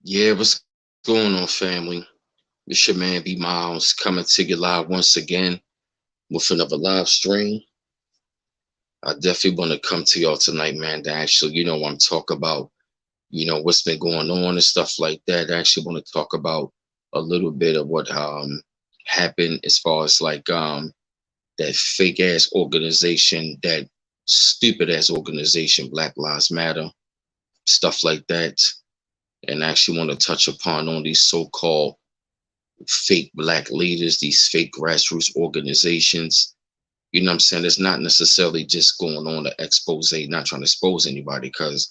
Yeah, what's going on, family? It's your man B Miles coming to you live once again with another live stream. I definitely want to come to y'all tonight, man, to actually, talk about, what's been going on and stuff like that. I actually want to talk about a little bit of what happened as far as that fake ass organization, that stupid ass organization, Black Lives Matter, stuff like that. And I actually want to touch upon on these so-called fake black leaders, these fake grassroots organizations. You know what I'm saying? It's not necessarily just going on to expose, not trying to expose anybody because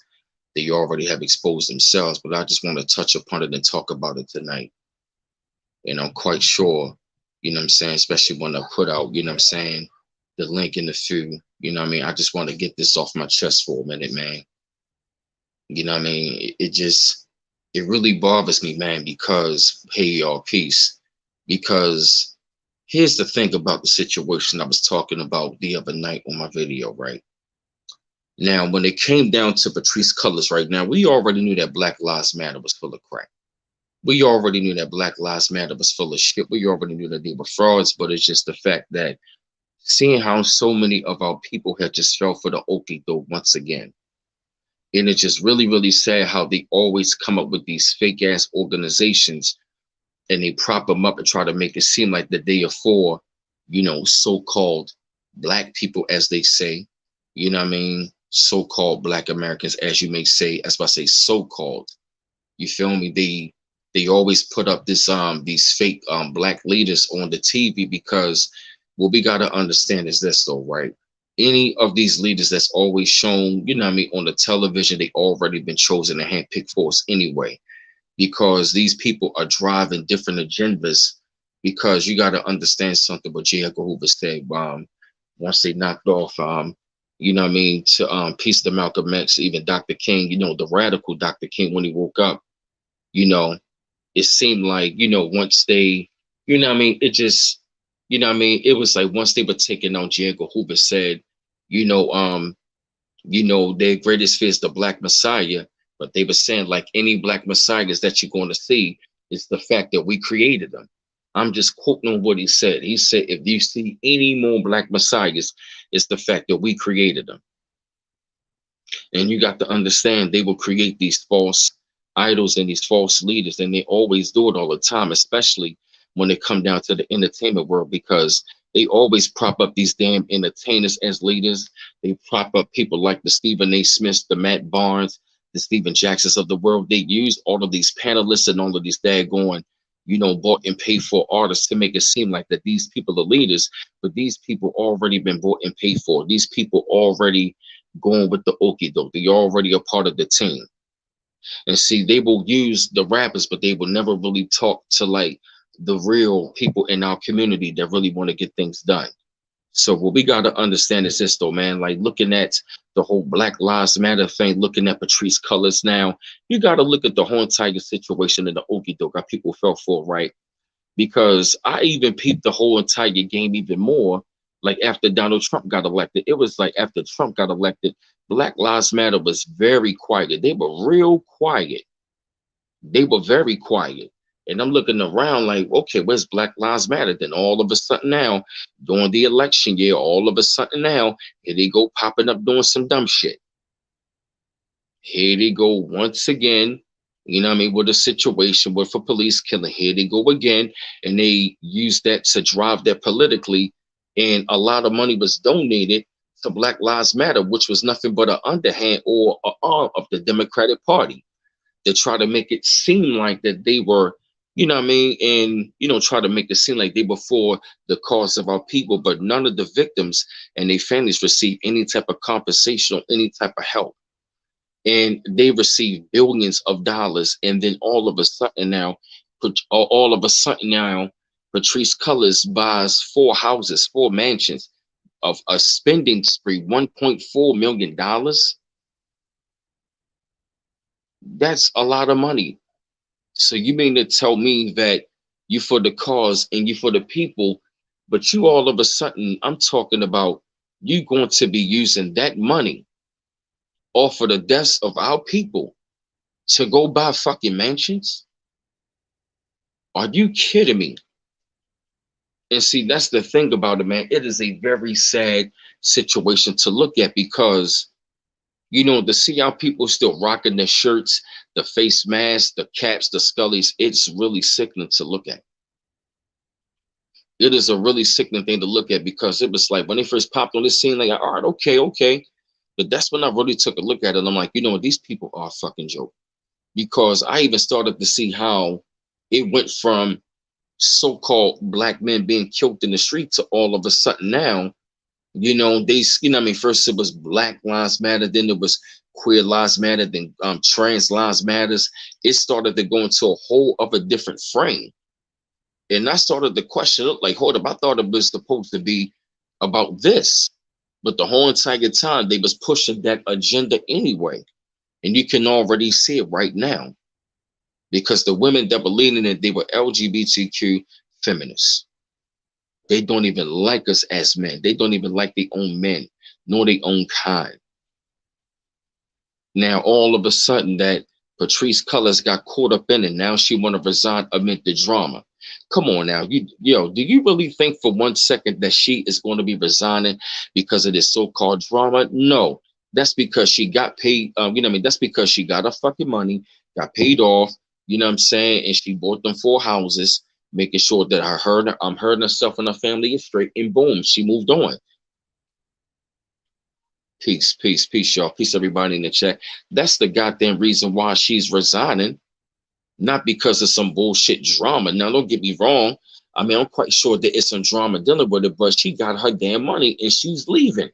they already have exposed themselves, but I just want to touch upon it and talk about it tonight. And I'm quite sure, especially when I put out, the link in the few, I just want to get this off my chest for a minute, man. It just, it really bothers me, man, because, hey, y'all, peace. Because here's the thing about the situation I was talking about the other night on my video, right? Now, when it came down to Patrice Colors right now, we already knew that Black Lives Matter was full of crap. We already knew that Black Lives Matter was full of shit. We already knew that they were frauds, but it's just the fact that seeing how so many of our people have just fell for the okie doke once again. And it's just really, really sad how they always come up with these fake ass organizations and they prop them up and try to make it seem like that they are for, so-called black people, as they say, so-called black Americans, as you may say, as I say, so-called. You feel me? They always put up these fake black leaders on the TV because what we gotta understand is this though, right? Any of these leaders that's always shown, on the television, they already been chosen and handpicked for us anyway because these people are driving different agendas. Because you got to understand something what J. Edgar Hoover said. Once they knocked off, to peace to Malcolm X, even Dr. King, the radical Dr. King, when he woke up, you know, it seemed like, once they, it just, it was like once they were taking on J. Edgar Hoover said, you know, um, their greatest fear is the black messiah, but they were saying like any black messiahs that you're going to see is the fact that we created them. I'm just quoting on what he said. He said, if you see any more black messiahs, it's the fact that we created them. And you got to understand they will create these false idols and these false leaders, and they always do it all the time, especially when it come down to the entertainment world, because they always prop up these damn entertainers as leaders. They prop up people like the Stephen A. Smiths, the Matt Barnes, the Stephen Jacksons of the world. They use all of these panelists and all of these daggone, bought and paid for artists to make it seem like that these people are leaders, but these people already been bought and paid for. These people already going with the okie doke. They already a part of the team. And see, they will use the rappers, but they will never really talk to like the real people in our community that really want to get things done. So what we got to understand is this though, man, like looking at the whole Black Lives Matter thing, looking at Patrice Colors now, you got to look at the whole entire situation in the okie doke, how people fell for, right? Because I even peeped the whole entire game even more. Like after Donald Trump got elected, it was like after Trump got elected, Black Lives Matter was very quiet. They were real quiet. They were very quiet. And I'm looking around like, okay, where's Black Lives Matter? Then all of a sudden now, during the election year, all of a sudden now, here they go popping up doing some dumb shit. Here they go once again, with a situation with a police killing. Here they go again, and they use that to drive that politically. And a lot of money was donated to Black Lives Matter, which was nothing but an underhand or an arm of the Democratic Party to try to make it seem like that they were, and try to make it seem like they were for the cause of our people, but none of the victims and their families received any type of compensation or any type of help, and they receive billions of dollars. And then all of a sudden now, Patrice Colors buys 4 houses, 4 mansions of a spending spree, $1.4 million. That's a lot of money. So you mean to tell me that you for the cause and you for the people, but you all of a sudden, I'm talking about you going to be using that money off of the deaths of our people to go buy fucking mansions? Are you kidding me? And see, that's the thing about it, man. It is a very sad situation to look at because, to see how people still rocking their shirts, the face masks, the caps, the scullies, it's really sickening to look at. It is a really sickening thing to look at because it was like when they first popped on this scene, like, all right, okay, okay. But that's when I really took a look at it. And I'm like, these people are a fucking joke. Because I even started to see how it went from so-called black men being killed in the street to all of a sudden now, first it was Black Lives Matter, then it was Queer Lives Matter, then Trans Lives Matters. It started to go into a whole other different frame. And I started to question it, like, hold up, I thought it was supposed to be about this. But the whole entire time they was pushing that agenda anyway. And you can already see it right now. Because the women that were leading it, they were LGBTQ feminists. They don't even like us as men. They don't even like their own men, nor their own kind. Now, all of a sudden, that Patrisse Cullors got caught up in it. Now she want to resign amid the drama. Come on now, do you really think for 1 second that she is going to be resigning because of this so-called drama? No, that's because she got paid. That's because she got her fucking money, got paid off. You know what I'm saying? And she bought them 4 houses, making sure that her and herself and her family is straight. And boom, she moved on. Peace, peace, peace, y'all. Peace, everybody in the chat. That's the goddamn reason why she's resigning. Not because of some bullshit drama. Now, don't get me wrong. I mean, I'm quite sure that it's some drama dealing with it, but she got her damn money and she's leaving.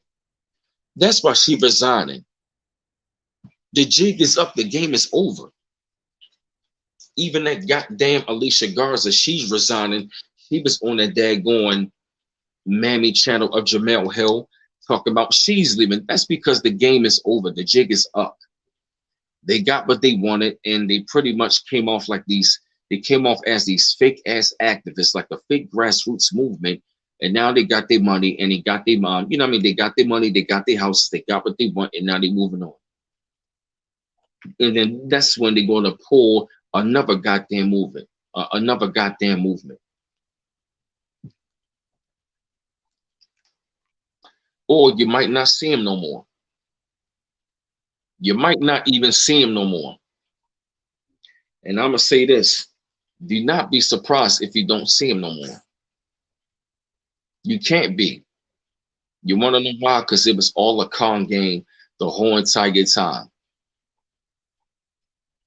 That's why she's resigning. The jig is up. The game is over. Even that goddamn Alicia Garza, she's resigning. She was on that daggone Mammy channel of Jemele Hill talking about she's leaving. That's because the game is over. The jig is up. They got what they wanted, and they pretty much came off like these. They came off as these fake ass activists, like a fake grassroots movement. And now they got their money, and they got their mom. They got their money, they got their houses, they got what they want, and now they're moving on. And then that's when they're going to pull another goddamn movement, Or you might not see him no more. You might not even see him no more. And I'm going to say this. Do not be surprised if you don't see him no more. You can't be. You want to know why? Because it was all a con game the whole entire time.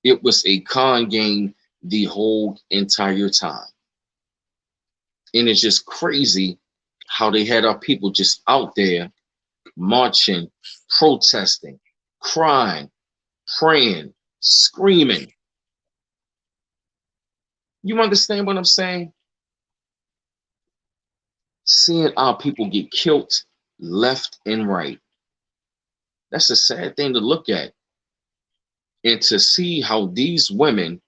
It was a con game the whole entire time. And it's just crazy how they had our people just out there marching, protesting, crying, praying, screaming. You understand what I'm saying? Seeing our people get killed left and right. That's a sad thing to look at. And to see how these women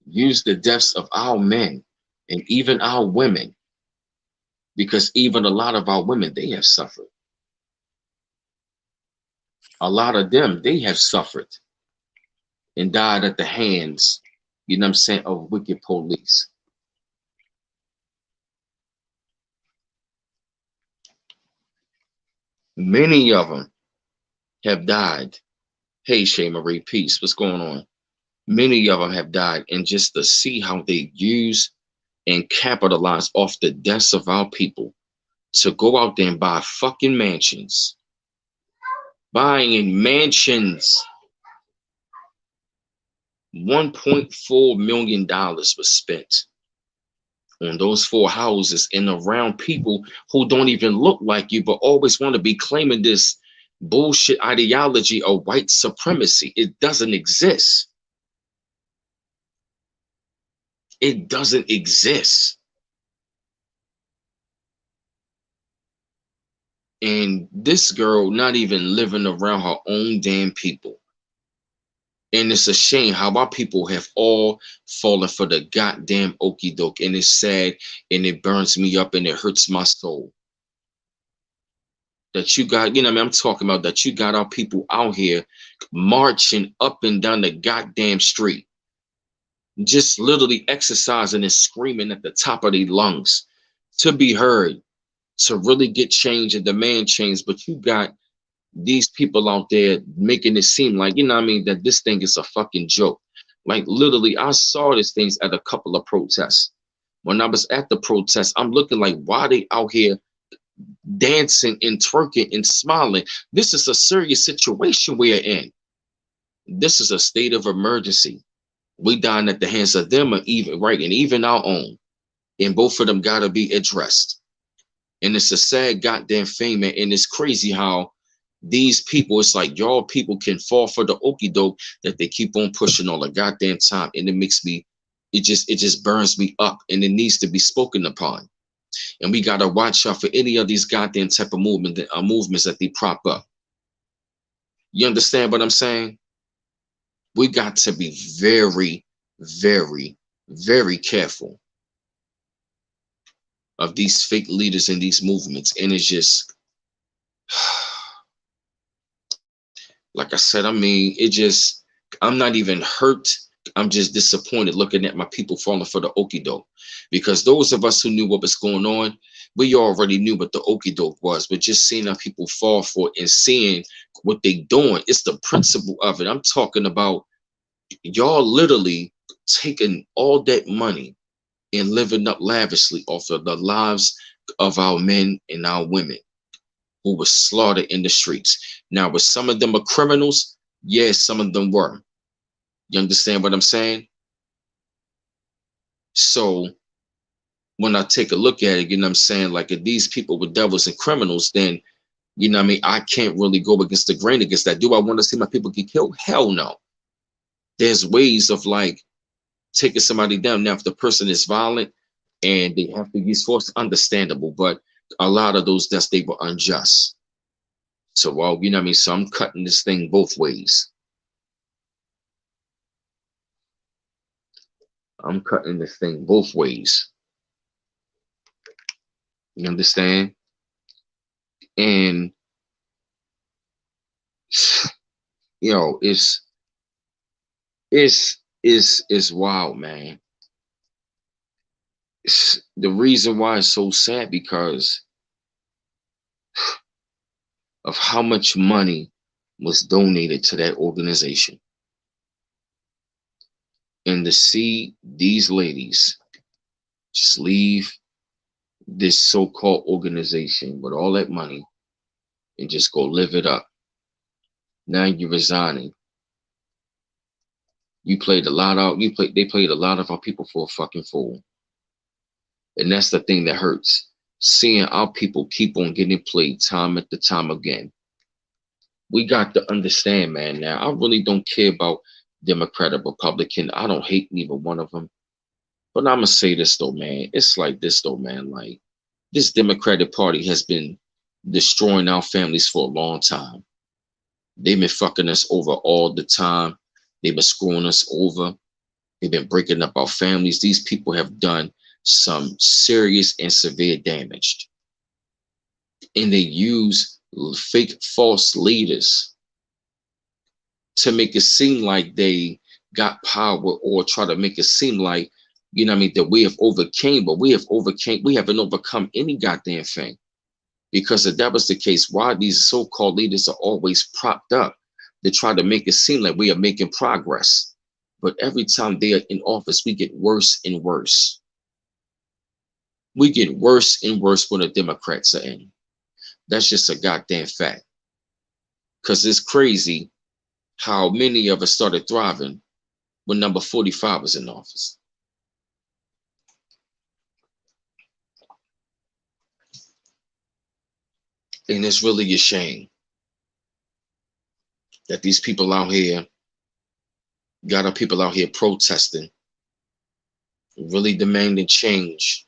use the deaths of our men and even our women, because even a lot of our women, they have suffered. A lot of them, they have suffered and died at the hands, of wicked police. Many of them have died. Hey, Shay Marie, peace. What's going on? Many of them have died. And just to see how they use and capitalize off the deaths of our people to go out there and buy fucking mansions. Buying in mansions. $1.4 million was spent on those 4 houses and around people who don't even look like you, but always want to be claiming this bullshit ideology of white supremacy. It doesn't exist. It doesn't exist. And this girl not even living around her own damn people. And it's a shame how our people have all fallen for the goddamn okie doke. And it's sad and it burns me up and it hurts my soul. that you got, you know what I mean? I'm talking about that you got our people out here marching up and down the goddamn street, just literally exercising and screaming at the top of their lungs to be heard, to really get change and demand change. But you got these people out there making it seem like, you know what I mean, that this thing is a fucking joke. Like literally, I saw these things at a couple of protests. When I was at the protest, I'm looking like, why they out here dancing and twerking and smiling? This is a serious situation we're in. This is a state of emergency. We dying at the hands of them, or even right, and even our own. And both of them gotta be addressed. And it's a sad goddamn thing, man. And it's crazy how these people, it's like y'all people can fall for the okie doke that they keep on pushing all the goddamn time. And it makes me, it just burns me up, and it needs to be spoken upon. And we gotta watch out for any of these goddamn type of movements that they prop up. You understand what I'm saying? We got to be very, very, very careful of these fake leaders in these movements. And it's just, like I said, I mean, I'm not even hurt. I'm just disappointed looking at my people falling for the okie doke. Because those of us who knew what was going on, we already knew what the okie doke was. But just seeing how people fall for it and seeing what they doing, it's the principle of it. I'm talking about y'all literally taking all that money and living up lavishly off of the lives of our men and our women who were slaughtered in the streets. Now, was some of them are criminals? Yes, some of them were. You understand what I'm saying? So when I take a look at it, you know what I'm saying? Like if these people were devils and criminals, then, you know what I mean? I can't really go against the grain against that. Do I want to see my people get killed? Hell no. There's ways of like taking somebody down. Now, if the person is violent and they have to use force, understandable. But a lot of those deaths, they were unjust. So, well, you know what I mean? So I'm cutting this thing both ways. I'm cutting this thing both ways. You understand? And, you know, it's wild, man. The reason why it's so sad because of how much money was donated to that organization. And to see these ladies just leave this so-called organization with all that money and just go live it up. Now you're resigning. They played a lot of our people for a fucking fool. And that's the thing that hurts. Seeing our people keep on getting played time after time again. We got to understand, man. Now, I really don't care about Democrat or Republican. I don't hate neither one of them. But I'm going to say this, though, man. It's like this, though, man. Like, this Democratic Party has been destroying our families for a long time. They've been fucking us over all the time. They've been screwing us over. They've been breaking up our families. These people have done some serious and severe damage. And they use fake false leaders to make it seem like they got power, or try to make it seem like, you know what I mean, that we have overcame, but we haven't overcome any goddamn thing. Because if that was the case, why these so-called leaders are always propped up to try to make it seem like we are making progress. But every time they are in office, we get worse and worse. We get worse and worse when the Democrats are in. That's just a goddamn fact. Because it's crazy how many of us started thriving when number 45 was in office. And it's really a shame that these people out here, got our people out here protesting, really demanding change.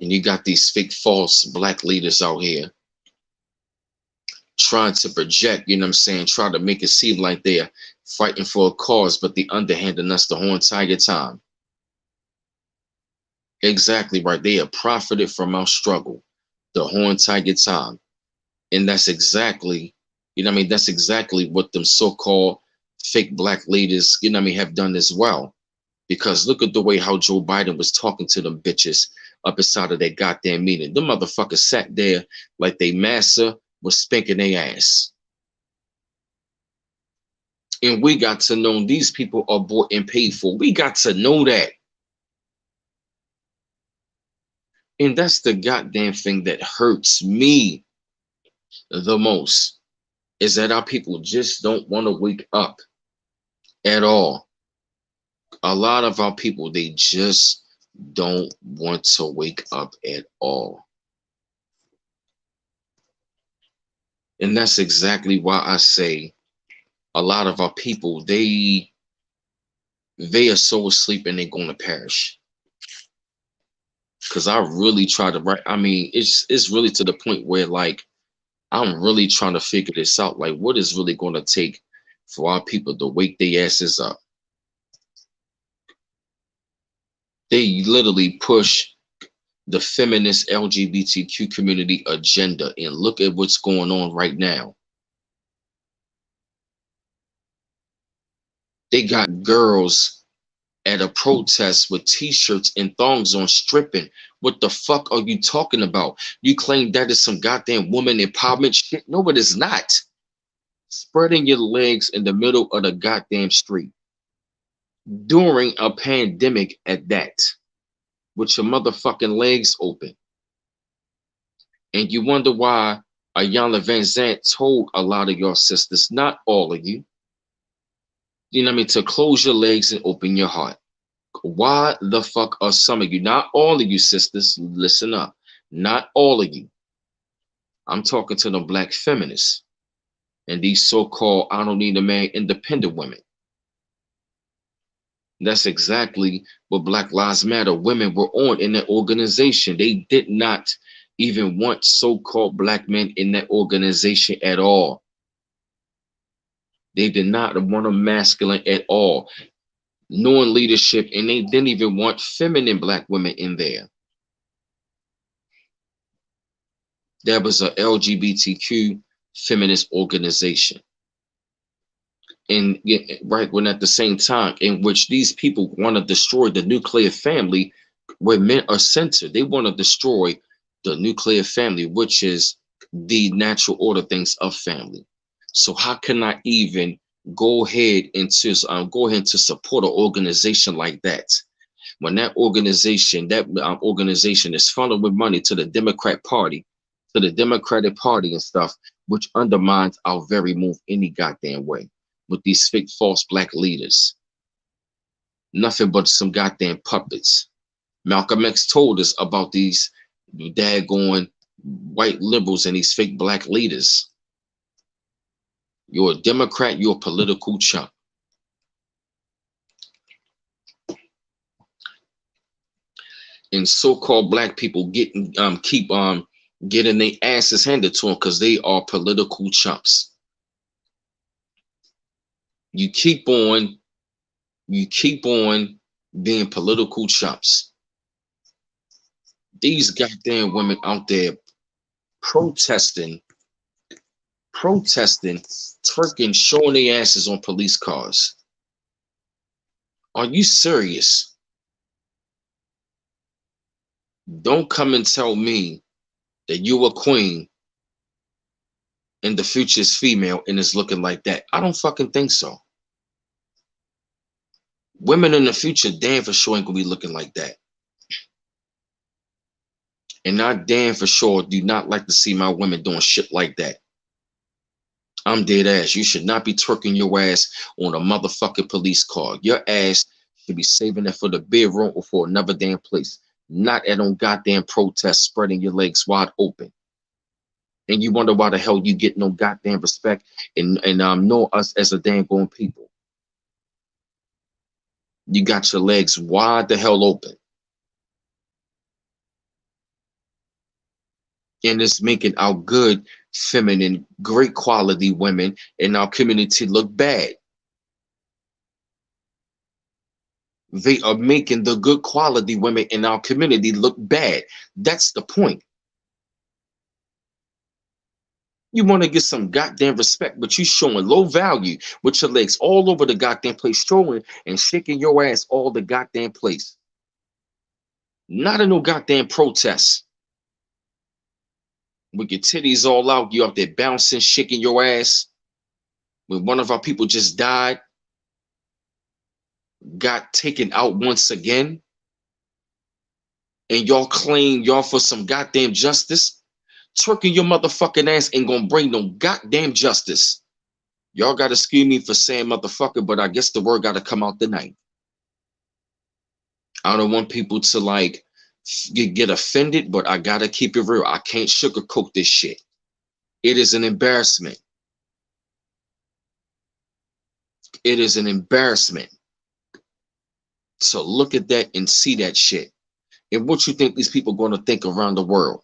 And you got these fake false black leaders out here trying to project, you know what I'm saying, try to make it seem like they're fighting for a cause, but they underhanding us the whole entire time. Exactly right. They have profited from our struggle the whole entire time. And that's exactly, you know what I mean? That's exactly what them so-called fake black leaders, you know what I mean, have done as well. Because look at the way how Joe Biden was talking to them bitches up inside of that goddamn meeting. Them motherfuckers sat there like they massa was spanking their ass. And we got to know these people are bought and paid for. We got to know that. And that's the goddamn thing that hurts me the most, is that our people just don't want to wake up at all. A lot of our people, they just don't want to wake up at all. And that's exactly why I say a lot of our people, they are so asleep and they're going to perish. Because I really try to write. I mean, it's really to the point where like I'm really trying to figure this out. Like, what is really going to take for our people to wake their asses up? They literally push the feminist LGBTQ community agenda, and look at what's going on right now. They got girls at a protest with t-shirts and thongs on stripping. What the fuck are you talking about? You claim that is some goddamn woman empowerment shit? No, it is not. Spreading your legs in the middle of the goddamn street during a pandemic at that, with your motherfucking legs open. And you wonder why Ayanna Van Zant told a lot of your sisters, not all of you, you know what I mean, to close your legs and open your heart. Why the fuck are some of you, not all of you sisters, listen up, not all of you. I'm talking to the black feminists and these so-called I don't need a man independent women. That's exactly what Black Lives Matter women were on in that organization. They did not even want so-called black men in that organization at all. They did not want a masculine at all, knowing leadership, and they didn't even want feminine black women in there. That was a LGBTQ feminist organization. And right when at the same time in which these people want to destroy the nuclear family where men are centered, they want to destroy the nuclear family, which is the natural order things of family. So how can I even go ahead and to support an organization like that when that organization is funneled with money to the Democratic Party and stuff, which undermines our very move any goddamn way with these fake false black leaders. Nothing but some goddamn puppets. Malcolm X told us about these daggone white liberals and these fake black leaders. You're a Democrat, you're a political chump. And so-called black people keep getting their asses handed to them because they are political chumps. You keep on being political chumps. These goddamn women out there protesting, twerking, showing their asses on police cars. Are you serious? Don't come and tell me that you a queen and the future is female and is looking like that. I don't fucking think so. Women in the future damn for sure ain't gonna be looking like that. And I damn for sure do not like to see my women doing shit like that. I'm dead ass. You should not be twerking your ass on a motherfucking police car. Your ass should be saving that for the bedroom or for another damn place. Not at on goddamn protest spreading your legs wide open. And you wonder why the hell you get no goddamn respect and know us as a damn going people. You got your legs wide the hell open. And it's making our good, feminine, great quality women in our community look bad. They are making the good quality women in our community look bad. That's the point. You want to get some goddamn respect, but you showing low value with your legs all over the goddamn place, strolling and shaking your ass all the goddamn place. Not in no goddamn protest. With your titties all out, you up there bouncing, shaking your ass. When one of our people just died, got taken out once again, and y'all claim y'all for some goddamn justice. Twerking your motherfucking ass ain't gonna bring no goddamn justice. Y'all gotta excuse me for saying motherfucker, but I guess the word gotta come out tonight. I don't want people to like get offended, but I gotta keep it real. I can't sugarcoat this shit. It is an embarrassment. It is an embarrassment. So look at that and see that shit. And what you think these people are gonna think around the world?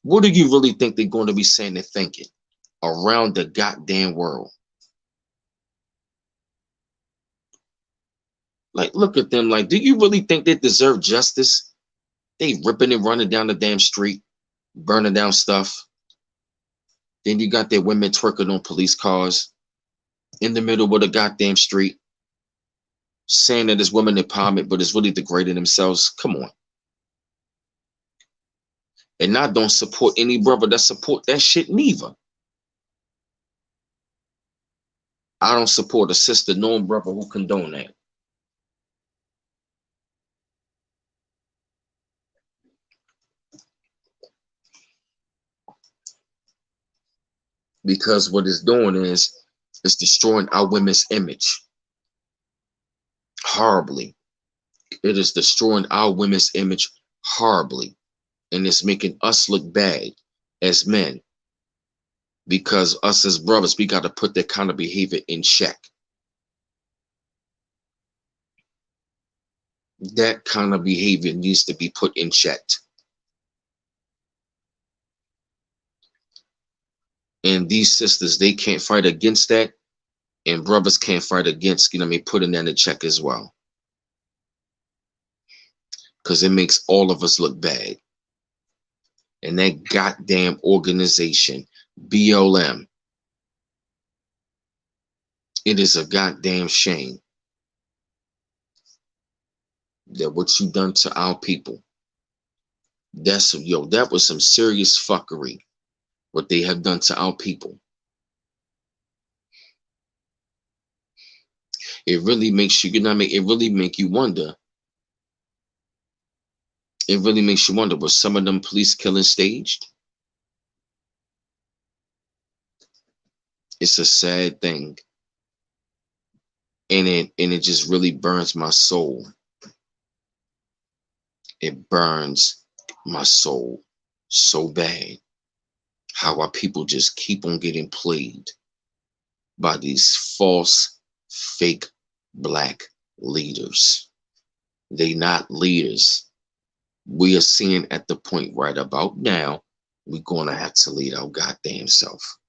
What do you really think they're going to be saying and thinking around the goddamn world? Like, look at them. Like, do you really think they deserve justice? They ripping and running down the damn street, burning down stuff. Then you got their women twerking on police cars in the middle of the goddamn street, saying that it's women empowerment, but it's really degrading themselves. Come on. And I don't support any brother that support that shit neither. I don't support a sister nor brother who condone that. Because what it's doing is it's destroying our women's image horribly. It is destroying our women's image horribly. And it's making us look bad as men. Because us as brothers, we got to put that kind of behavior in check. That kind of behavior needs to be put in check. And these sisters, they can't fight against that. And brothers can't fight against, you know what I mean, putting that in check as well. Because it makes all of us look bad. And that goddamn organization, BLM, it is a goddamn shame that what you done to our people. That was some serious fuckery, what they have done to our people. It really makes you, you know what I mean, it really make you wonder. It really makes you wonder, was some of them police killings staged? It's a sad thing. And it just really burns my soul. It burns my soul so bad. How our people just keep on getting played by these false, fake black leaders. They not leaders. We are seeing at the point right about now, we're going to have to lead our goddamn self.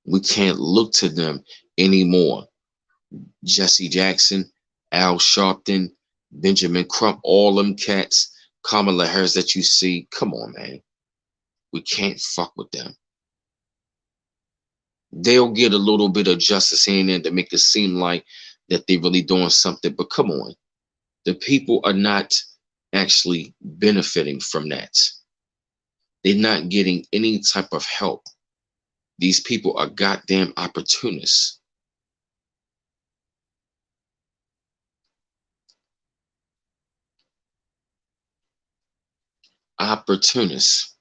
We can't look to them anymore. Jesse Jackson, Al Sharpton, Benjamin Crump, all them cats, Kamala Harris that you see. Come on, man. We can't fuck with them. They'll get a little bit of justice in there to make it seem like that they're really doing something. But come on. The people are not actually benefiting from that. They're not getting any type of help. These people are goddamn opportunists. Opportunists.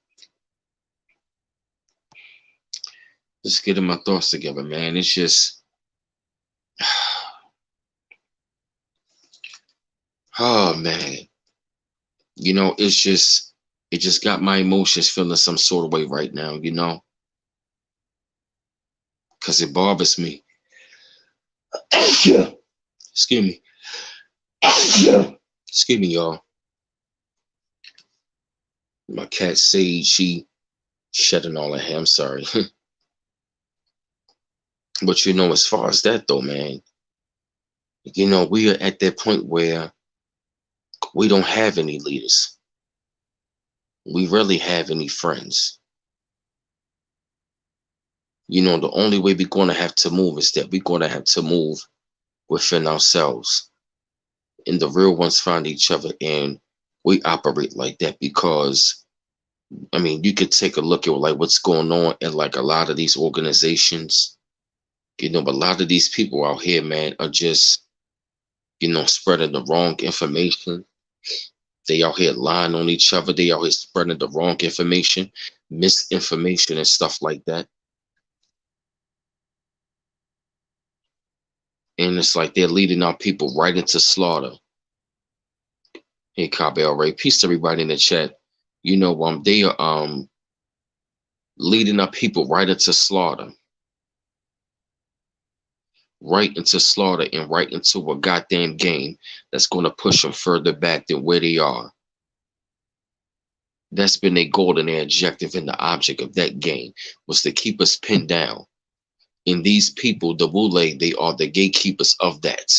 Just getting my thoughts together, man. It's just, oh man. You know, it just got my emotions feeling some sort of way right now, you know, because it bothers me. Excuse me. Excuse me, y'all. My cat Sage, she shedding all her hair. I'm sorry. But you know, as far as that though, man, you know, we are at that point where we don't have any leaders. We rarely have any friends. The only way we're going to have to move is that we're going to have to move within ourselves. And the real ones find each other, and we operate like that because, I mean, you could take a look at like what's going on in like a lot of these organizations, but a lot of these people out here, man, are just, spreading the wrong information. They out here lying on each other. They out here spreading the wrong information, misinformation, and stuff like that. And it's like they're leading our people right into slaughter. Hey, Cabell Ray, peace to everybody in the chat. They are leading our people right into slaughter, and right into a goddamn game that's going to push them further back than where they are. That's been their goal and their objective, and the object of that game was to keep us pinned down. And these people, the Wule, they are the gatekeepers of that.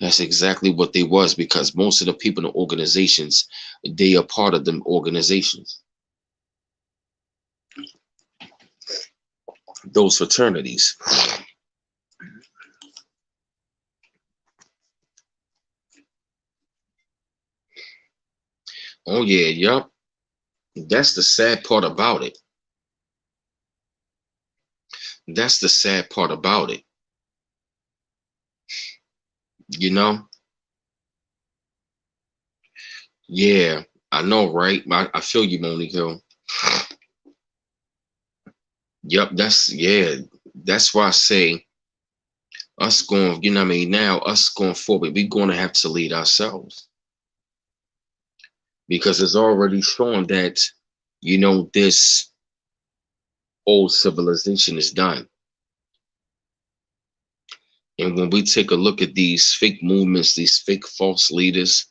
That's exactly what they was, because most of the people in the organizations, they are part of them organizations. Those fraternities. Oh yeah, yup. That's the sad part about it. That's the sad part about it. Yeah, I know, right? I feel you, Monique Hill. Yep, that's why I say us going, now us going forward, we're going to have to lead ourselves. Because it's already shown that, this old civilization is done. And when we take a look at these fake movements, these fake false leaders,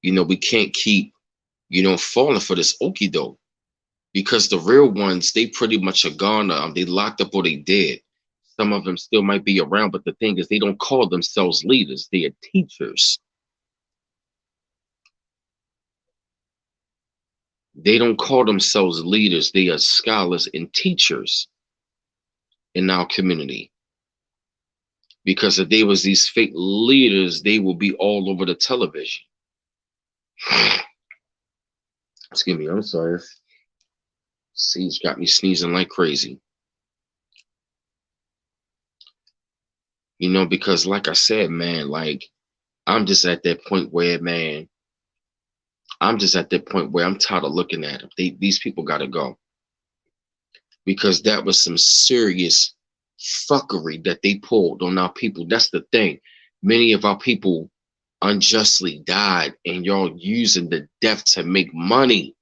we can't keep, falling for this okie doke, because the real ones, they pretty much are gone. They locked up or they dead. Some of them still might be around, but the thing is, they don't call themselves leaders. They are teachers. They don't call themselves leaders. They are scholars and teachers in our community. Because if they was these fake leaders, they will be all over the television. Excuse me, I'm sorry. Siege got me sneezing like crazy. Because like I said, man, like I'm just at that point where, man, I'm tired of looking at them. These people got to go. Because that was some serious fuckery that they pulled on our people. That's the thing. Many of our people unjustly died, and y'all using the death to make money.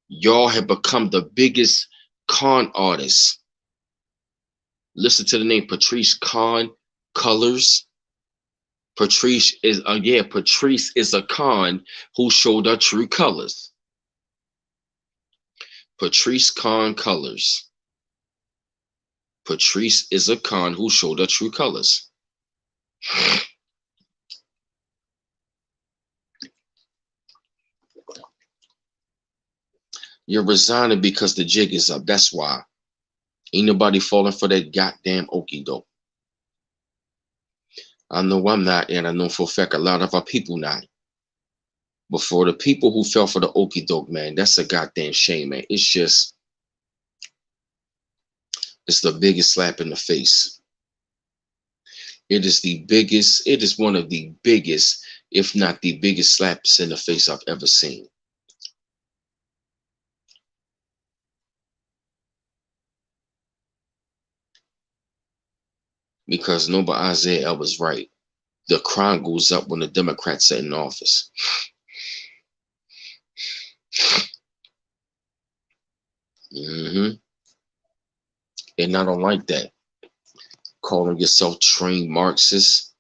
Y'all have become the biggest con artists. Listen to the name Patrisse Khan Colors. Patrisse is a con who showed her true colors. Patrisse Khan Colors. Patrisse is a con who showed her true colors. You're resigning because the jig is up. That's why. Ain't nobody falling for that goddamn okie doke. I know I'm not, and I know for a fact a lot of our people not. But for the people who fell for the okie doke, man, that's a goddamn shame, man. It's the biggest slap in the face. It is one of the biggest, if not the biggest slaps in the face I've ever seen. Because Noble Isaiah L was right. The crime goes up when the Democrats are in office. And I don't like that. Calling yourself trained Marxist.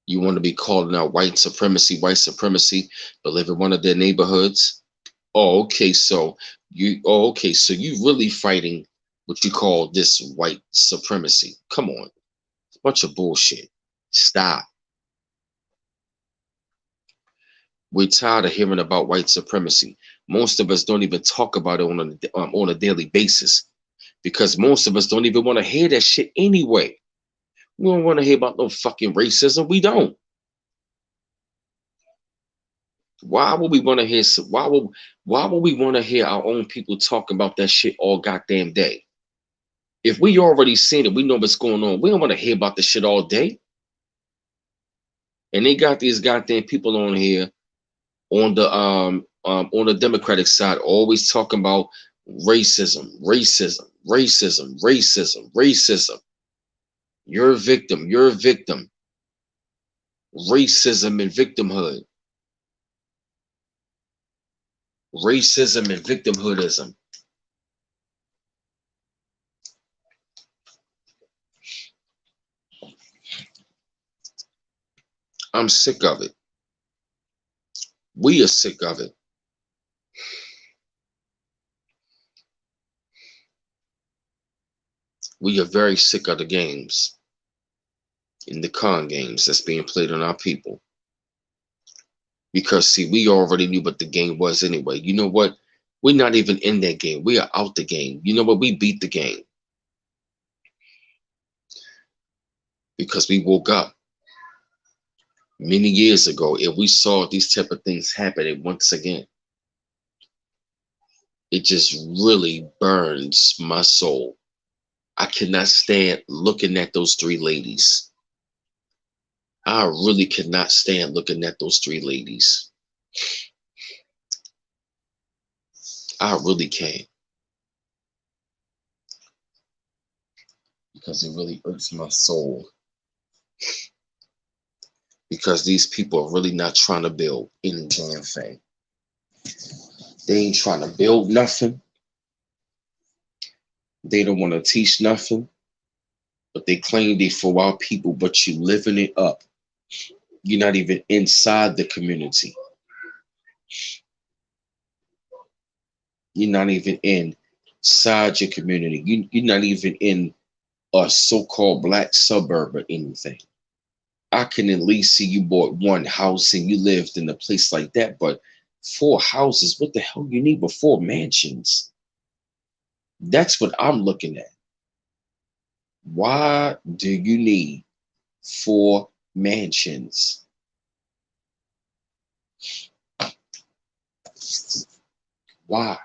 You want to be calling out white supremacy, but live in one of their neighborhoods. Okay, so you really fighting what you call this white supremacy. Come on. It's a bunch of bullshit. Stop. We're tired of hearing about white supremacy. Most of us don't even talk about it on a daily basis because most of us don't even want to hear that shit anyway. We don't want to hear about no fucking racism. We don't. Why would we want to hear? Why would we want to hear our own people talk about that shit all goddamn day? If we already seen it, we know what's going on. We don't want to hear about this shit all day. And they got these goddamn people on here on the Democratic side always talking about racism, racism, racism, racism, racism. You're a victim. You're a victim. Racism and victimhood. Racism and victimhoodism. I'm sick of it. We are sick of it. We are very sick of the games in the con games that's being played on our people. Because see, we already knew what the game was anyway. You know what? We're not even in that game. We are out the game. You know what? We beat the game because we woke up many years ago and we saw these type of things happening once again. It just really burns my soul. I cannot stand looking at those three ladies. I really cannot stand looking at those three ladies. I really can't. Because it really hurts my soul. Because these people are really not trying to build any damn thing. They ain't trying to build nothing. They don't want to teach nothing. But they claim they for our people, but you living it up. You're not even inside the community. You're not even inside your community. You're not even in a so-called black suburb or anything. I can at least see you bought one house and you lived in a place like that, but 4 houses, what the hell you need with 4 mansions? That's what I'm looking at. Why do you need 4 mansions? Why?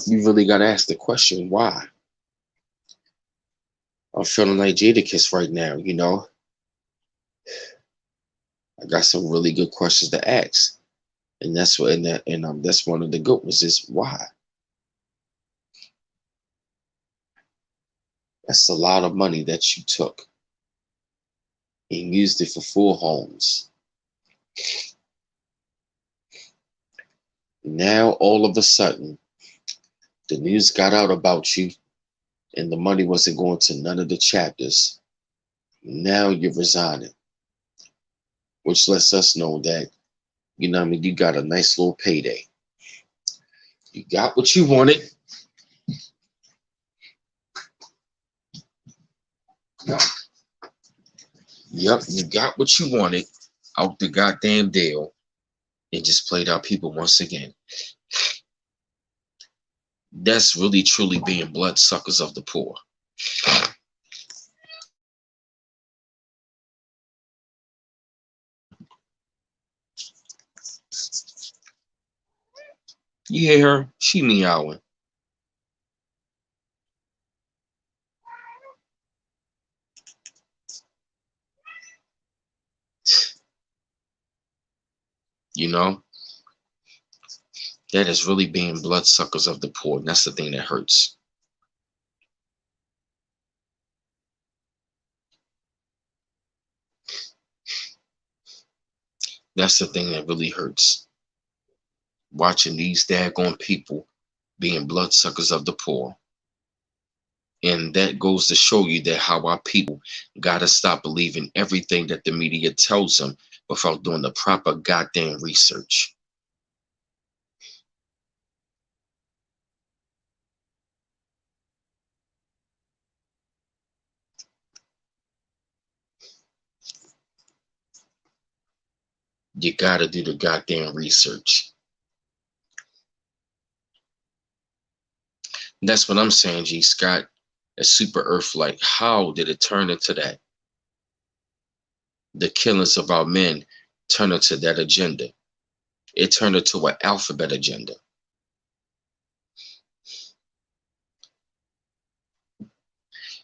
You really got to ask the question, why? I'm feeling like Jadakiss right now, you know? I got some really good questions to ask. And that's what that's one of the good ones is why? That's a lot of money that you took and used it for 4 homes. Now all of a sudden, the news got out about you and the money wasn't going to none of the chapters. Now you're resigning, which lets us know that, you know what I mean, you got a nice little payday. You got what you wanted. Yep, you got what you wanted out the goddamn deal and just played our people once again. That's really truly being bloodsuckers of the poor. You hear her? She meowing. You know? That is really being bloodsuckers of the poor. And that's the thing that hurts. That's the thing that really hurts. Watching these daggone people being bloodsuckers of the poor. And that goes to show you that how our people gotta stop believing everything that the media tells them without doing the proper goddamn research. You gotta do the goddamn research. And that's what I'm saying, G Scott. A super Earth, like, how did it turn into that? The killings of our men turned into that agenda. It turned into an alphabet agenda.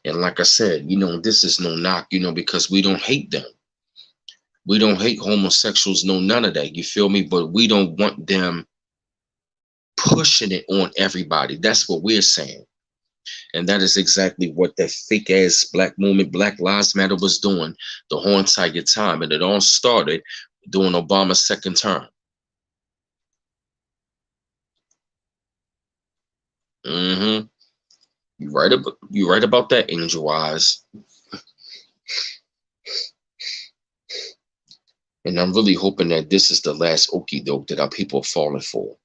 And like I said, this is no knock, because we don't hate them. We don't hate homosexuals, no, none of that. You feel me? But we don't want them pushing it on everybody. That's what we're saying. And that is exactly what that fake ass black movement, Black Lives Matter, was doing the whole entire time. And it all started during Obama's second term. Mm-hmm. You right about that, Angel Eyes. And I'm really hoping that this is the last okie doke that our people are falling for.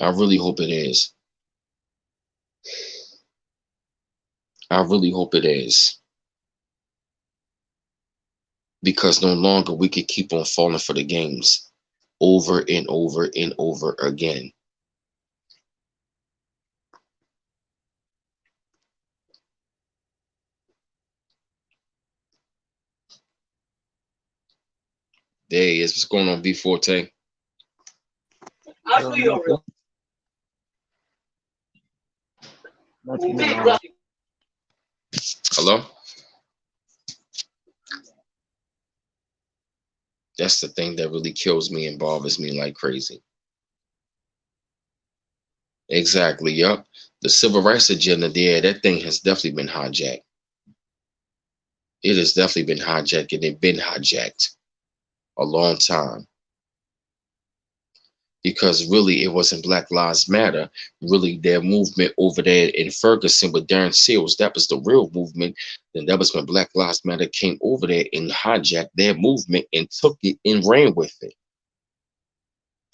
I really hope it is. I really hope it is. Because no longer we could keep on falling for the games over and over and over again. There he is. What's going on, B Forte? Hello? That's the thing that really kills me and bothers me like crazy. Exactly, yup. The civil rights agenda there, that thing has definitely been hijacked. It has definitely been hijacked, and it's been hijacked a long time. Because really, it wasn't Black Lives Matter. Really, their movement over there in Ferguson with Darren Seals, that was the real movement. Then that was when Black Lives Matter came over there and hijacked their movement and took it and ran with it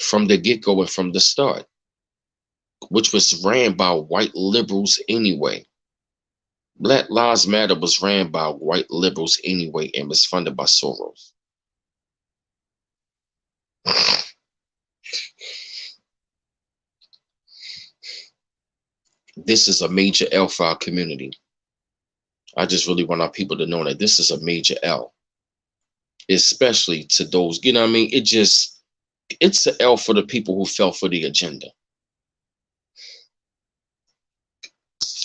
from the get-go and from the start, which was ran by white liberals anyway. Black Lives Matter was ran by white liberals anyway and was funded by Soros. This is a major L for our community. I just really want our people to know that this is a major L, especially to those, you know what I mean? It's an L for the people who fell for the agenda.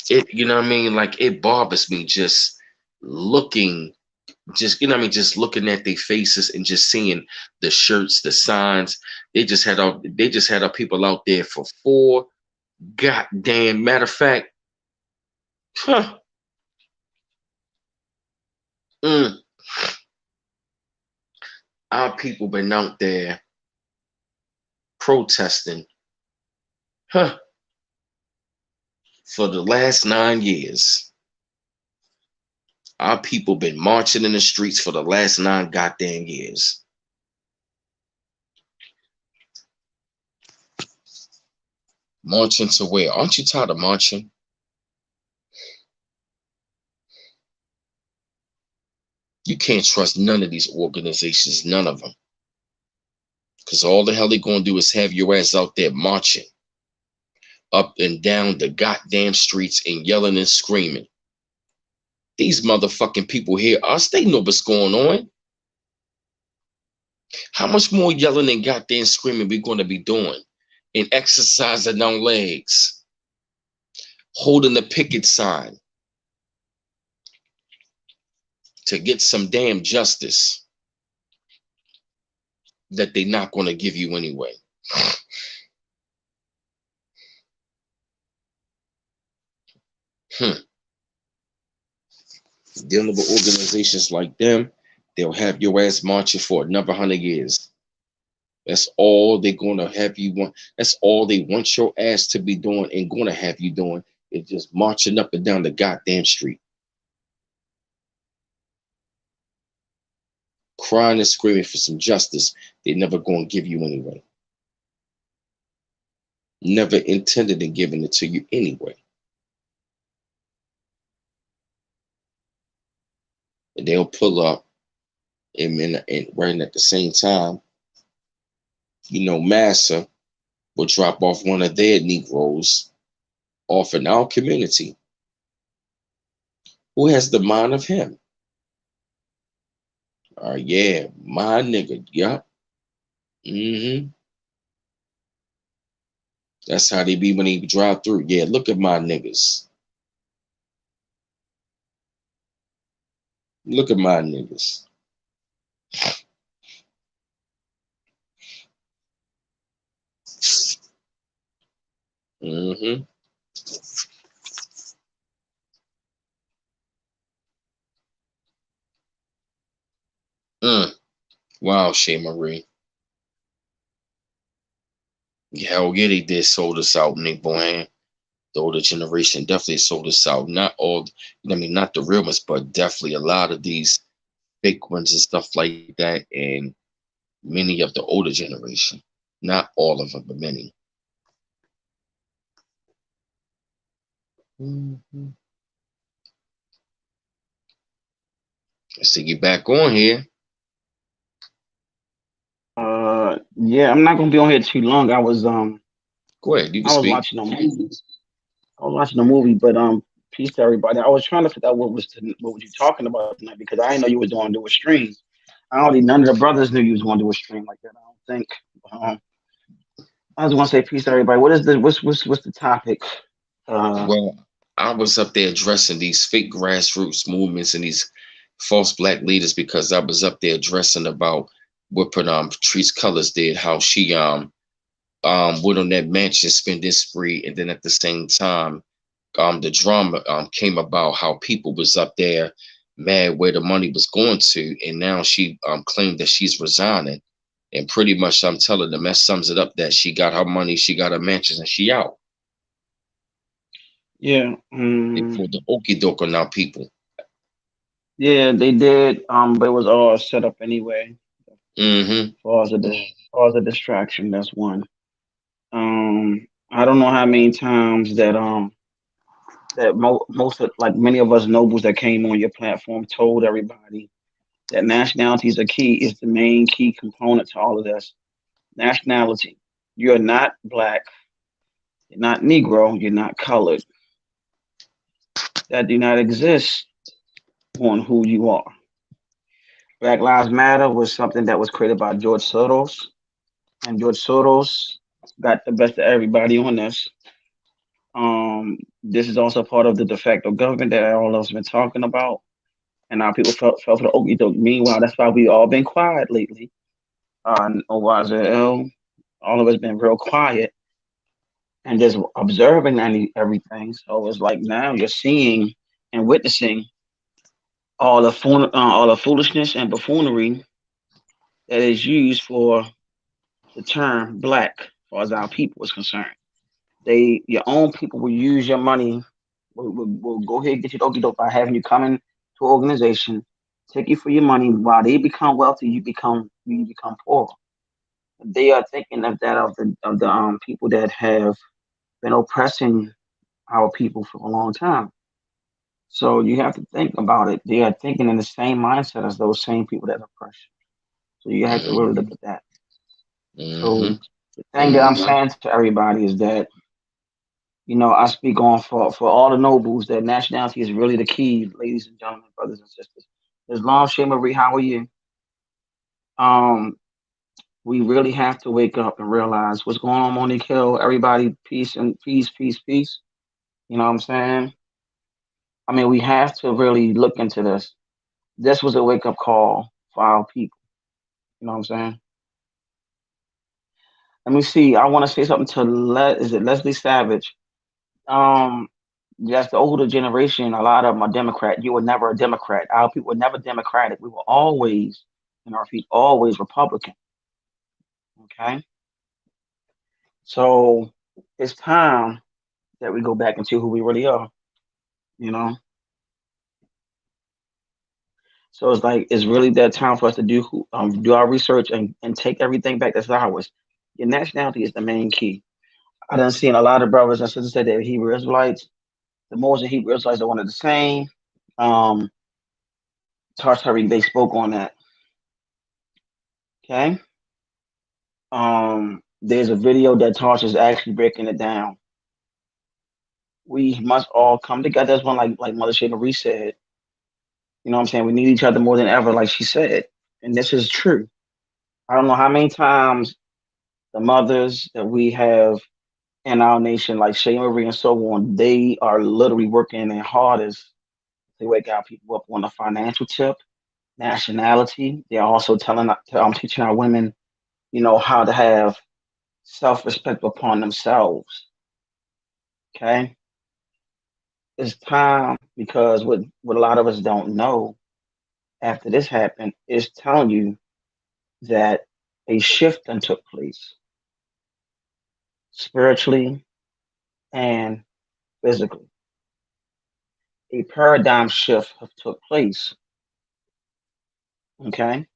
You know what I mean? Like, it bothers me just looking, just looking at their faces and just seeing the shirts, the signs. They just had our people out there for 4 goddamn, matter of fact, huh, our people been out there protesting, huh, for the last 9 years. Our people been marching in the streets for the last 9 goddamn years. Marching to where? Aren't you tired of marching? You can't trust none of these organizations, none of them. Because all the hell they're going to do is have your ass out there marching up and down the goddamn streets and yelling and screaming. These motherfucking people hear us. They know what's going on. How much more yelling and goddamn screaming we going to be doing and exercising our legs, holding the picket sign to get some damn justice that they're not going to give you anyway. Dealing with organizations like them, they'll have your ass marching for another 100 years. That's all they're going to have you want. That's all they want your ass to be doing and going to have you doing is just marching up and down the goddamn street. Crying and screaming for some justice they're never going to give you anyway. Never intended in giving it to you anyway. and they'll pull up, and right at the same time, Massa will drop off one of their Negroes off in our community who has the mind of him. Yeah, my nigga. Yup. hmm That's how they be when they drive through. Yeah, look at my niggas. Look at my niggas. hmm Mm. Wow, Shay Marie. Hell yeah, they did sold us out, Nick Bohan. The older generation definitely sold us out. Not all, I mean, not the real ones, but definitely a lot of these fake ones and stuff like that, and many of the older generation. Not all of them, but many. Mhm. I see you back on here. Yeah, I'm not gonna be on here too long. Go ahead, you can I was speak. watching a movie. I was watching a movie, but peace to everybody. I was trying to figure out what was you talking about tonight because I didn't know you was going to do a stream. I don't think none of the brothers knew you was going to do a stream like that. I don't think. Um, I was going to say peace to everybody. What is the what's the topic? Uh, Well, I was up there addressing these fake grassroots movements and these false black leaders because I was up there addressing about what Patrice Colors did, how she went on that mansion spending spree, and then at the same time, the drama came about how people was up there mad where the money was going to, and now she claimed that she's resigning, and pretty much I'm telling them that sums it up that she got her money, she got her mansions, and she out. yeah, They pulled the okey doke on our people. yeah, they did. But it was all set up anyway. Mm-hmm. Far as a distraction. That's one. I don't know how many times that most of like many of us nobles that came on your platform told everybody that nationality is a key is the main key component to all of this. Nationality. You're not black, you're not Negro, you're not colored. That do not exist on who you are. Black Lives Matter was something that was created by George Soros, and George Soros got the best of everybody on this. This is also part of the de facto government that all of us been talking about, and now people fell for the okey doke. Meanwhile, that's why we all been quiet lately. OYZL, all of us been real quiet and just observing everything. So it's like now you're seeing and witnessing all the foolishness and buffoonery that is used for the term black, as far as our people is concerned. Your own people will use your money. Will go ahead and get you the okey doke by having you come in to an organization, take you for your money. While they become wealthy, you become poor. They are thinking of that of the people that have been oppressing our people for a long time. So you have to think about it. They are thinking in the same mindset as those same people that oppress you. So you have to really look Mm-hmm. at that. Mm-hmm. So the thing that I'm saying to everybody is that I speak on for all the nobles that nationality is really the key, ladies and gentlemen, brothers and sisters. Islam Shea Marie, how are you? Um, we really have to wake up and realize what's going on, Monique Hill. Everybody, peace and peace, peace, peace. You know what I'm saying? I mean, we have to really look into this. This was a wake up call for our people. You know what I'm saying? Let me see. I want to say something to is it Leslie Savage? Um, that's the older generation. A lot of them are Democrat. You were never a Democrat. Our people were never Democratic. We were always, and our feet always Republican. Okay, so it's time that we go back into who we really are. You know, so it's like it's really that time for us to do our research and take everything back that's ours. Your nationality is the main key. I done seen a lot of brothers and sisters say they're Hebrew Israelites. The Moors and Hebrew Israelites are one of the same. Um, Tartary, they spoke on that. Okay. There's a video that Tarsh is actually breaking it down. We must all come together as one, like Mother Shea Marie said. You know what I'm saying? We need each other more than ever, like she said. And this is true. I don't know how many times the mothers that we have in our nation, like Shea Marie and so on, they are literally working their hardest to wake our people up on the financial tip, nationality. They're also teaching our women, how to have self-respect upon themselves. Okay. It's time because what a lot of us don't know after this happened is telling you that a shift then took place spiritually and physically. A paradigm shift have took place. Okay.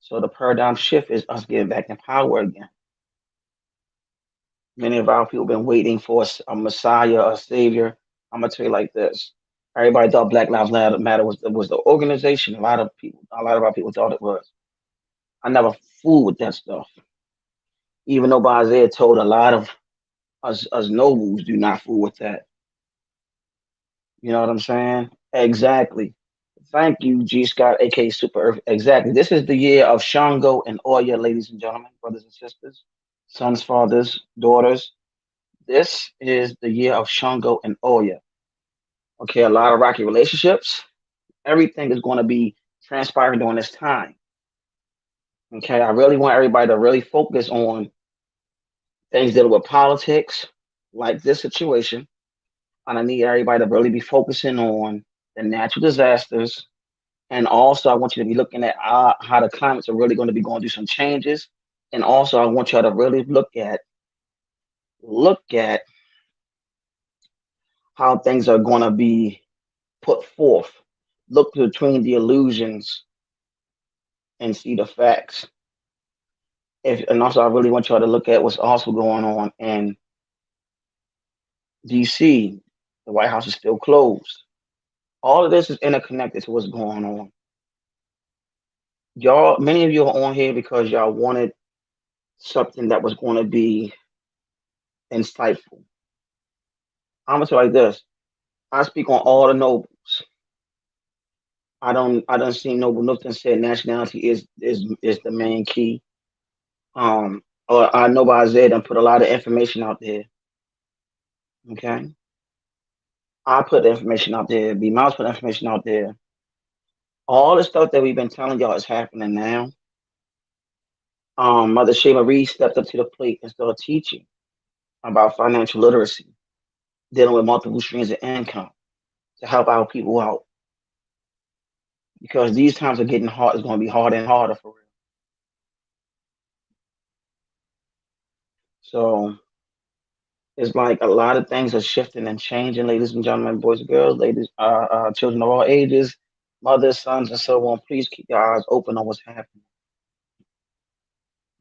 So the paradigm shift is us getting back in power again. Many of our people been waiting for a messiah, a savior. I'm gonna tell you like this. Everybody thought Black Lives Matter was the organization. A lot of our people thought it was. I never fooled with that stuff. Even though Isaiah told a lot of us nobles do not fool with that. You know what I'm saying? Exactly. Thank you, G Scott, aka Super Earth. Exactly. This is the year of Shango and Oya, ladies and gentlemen, brothers and sisters, sons, fathers, daughters. This is the year of Shango and Oya. Okay, a lot of rocky relationships. Everything is going to be transpiring during this time. Okay, I really want everybody to really focus on things dealing with politics, like this situation. And I need everybody to really be focusing on the natural disasters. And also, I want you to be looking at how the climates are really going to be going through some changes. And also, I want y'all to really look at how things are going to be put forth. Look between the illusions and see the facts. And also, I really want y'all to look at what's also going on in DC. The White House is still closed. All of this is interconnected to what's going on. Y'all, many of you are on here because y'all wanted something that was going to be insightful. I'm gonna say like this. I speak on all the nobles. I don't see Noble Nothing said nationality is the main key. Or I know by Isaiah done put a lot of information out there. Okay. I put the information out there. B Mouse put information out there. All the stuff that we've been telling y'all is happening now. Mother Shea Marie stepped up to the plate and started teaching about financial literacy, dealing with multiple streams of income to help our people out. Because these times are getting hard, it's going to be harder and harder for real. So it's like a lot of things are shifting and changing, ladies and gentlemen, boys and girls, ladies, children of all ages, mothers, sons, and so on. Please keep your eyes open on what's happening.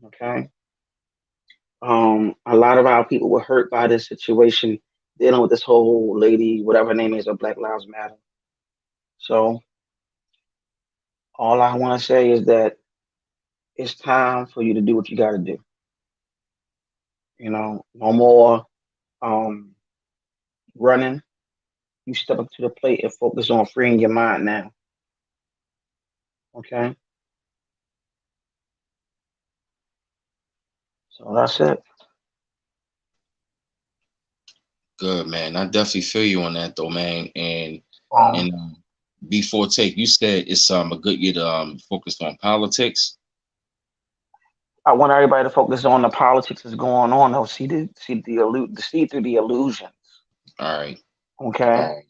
Okay. A lot of our people were hurt by this situation, dealing with this whole lady, whatever her name is, of Black Lives Matter. So all I want to say is that it's time for you to do what you got to do. No more um, running. You step up to the plate and focus on freeing your mind now. Okay. So that's it. Good, man. I definitely feel you on that though, man. And Um, and before take, you said it's a good year to focus on politics. I want everybody to focus on the politics that's going on. Though, see through the illusions. All right. Okay.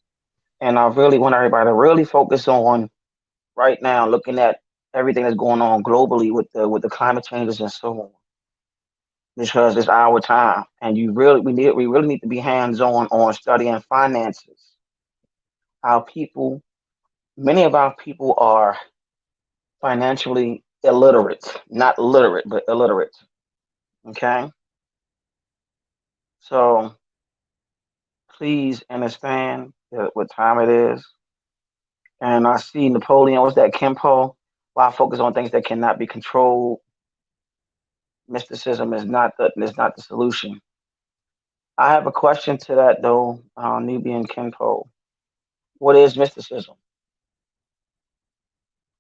And I really want everybody to really focus on right now, looking at everything that's going on globally with the climate changes and so on. Because it's our time, and we really need to be hands on studying finances. Our people, many of our people are financially illiterate, not literate, but illiterate. Okay, so please understand what time it is. And I see Napoleon, what's that, Kenpo? Why focus on things that cannot be controlled? Mysticism is not the solution. I have a question to that though, Nubian Kenpo. What is mysticism?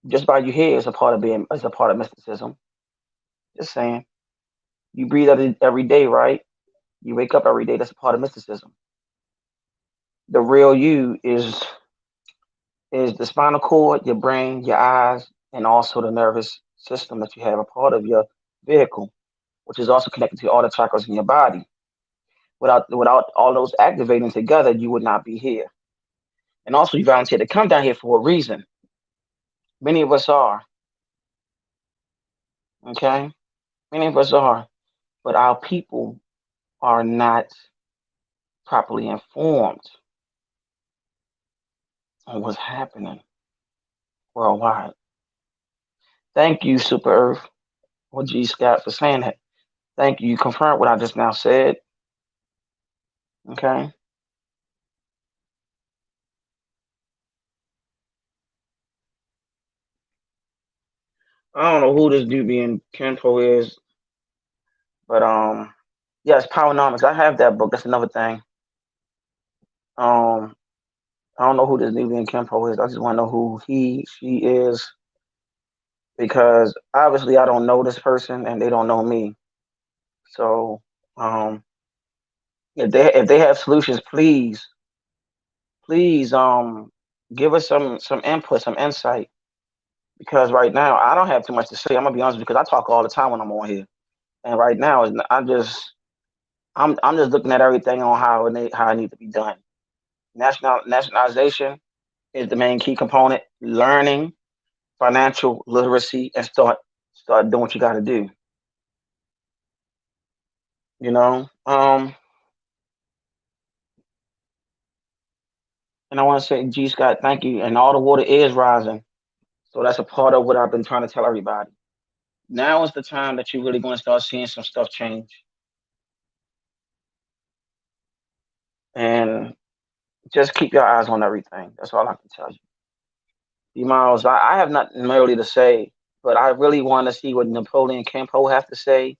Just by you here is a part of mysticism. Just saying. You breathe every day, right? You wake up every day. That's a part of mysticism. The real you is the spinal cord, your brain, your eyes, and also the nervous system that you have a part of your vehicle, which is also connected to all the chakras in your body. Without all those activating together, you would not be here. And also, you volunteered to come down here for a reason. Many of us are, okay? Many of us are, but our people are not properly informed on what's happening worldwide. Thank you, Super Earth, or G Scott, for saying that. Thank you. You confirmed what I just now said. Okay. I don't know who this dude being Kenpo is, but yes, Powernomics. I have that book. That's another thing. Um, I don't know who this Nubian Kenpo is. I just want to know who she is, because obviously I don't know this person and they don't know me. So um, if they have solutions, please give us some input, some insight. Because right now I don't have too much to say. I'm gonna be honest, because I talk all the time when I'm on here, and right now I'm just looking at everything on how it needs to be done. Nationalization is the main key component. Learning, financial literacy, and start doing what you got to do. You know, and I want to say, G Scott, thank you. And all the water is rising, so that's a part of what I've been trying to tell everybody. Now is the time that you're really going to start seeing some stuff change, and just keep your eyes on everything. That's all I can tell you. Miles, I have nothing really to say, but I really want to see what Napoleon Campo have to say,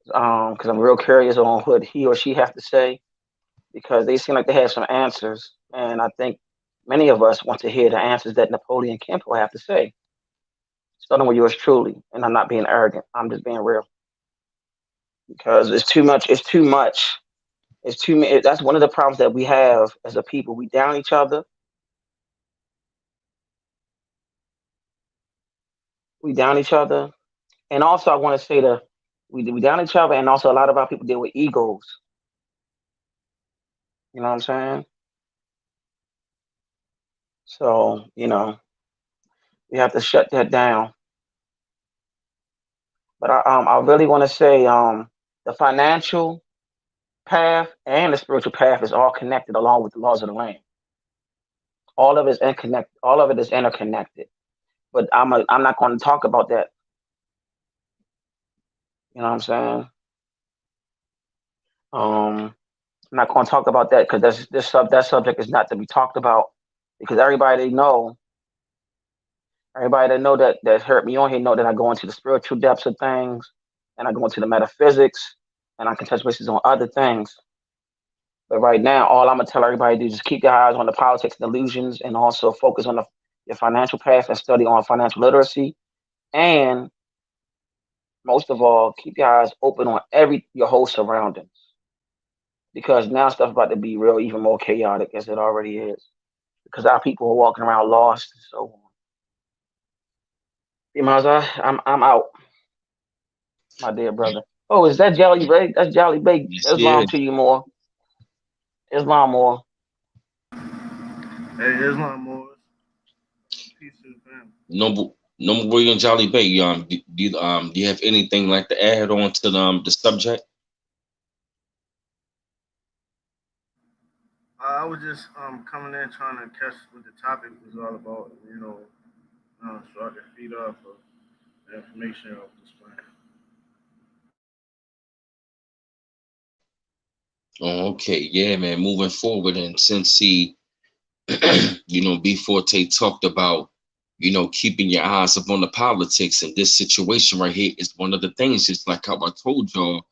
because I'm real curious on what he or she have to say, because they seem like they have some answers, and I think many of us want to hear the answers that Napoleon Campo have to say. Starting with yours truly, and I'm not being arrogant. I'm just being real, because it's too much. It's too much. It's too. That's one of the problems that we have as a people. We down each other. We down each other, and also I want to say that we down each other, and also a lot of our people deal with egos. You know what I'm saying? So we have to shut that down. But I really want to say the financial path and the spiritual path is all connected along with the laws of the land. All of it is interconnected. All of it is interconnected. But I'm not going to talk about that. You know what I'm saying? I'm not going to talk about that because that subject is not to be talked about, because everybody that know that heard me on here know that I go into the spiritual depths of things, and I go into the metaphysics, and I can touch bases on other things. But right now, all I'm gonna tell everybody to do is just keep your eyes on the politics and illusions, and also focus on your financial path and study on financial literacy. And most of all, keep your eyes open on your whole surroundings, because now stuff's about to be real, even more chaotic as it already is. Because our people are walking around lost and so on. I'm out, my dear brother. Oh, is that Jelly Bake? That's Jelly Bake. Yes, Islam yeah. to you more. Islam more. Hey, Islam Moors, peace to the family. Number William Jolly Bay. Do you have anything like to add on to the subject? I was just coming in trying to catch what the topic was all about, so I can feed off of the information I was displaying. Oh, okay, yeah, man. Moving forward, and since he You know, B Forte talked about, you know, keeping your eyes up on the politics. And this situation right here is one of the things, just like how I told y'all,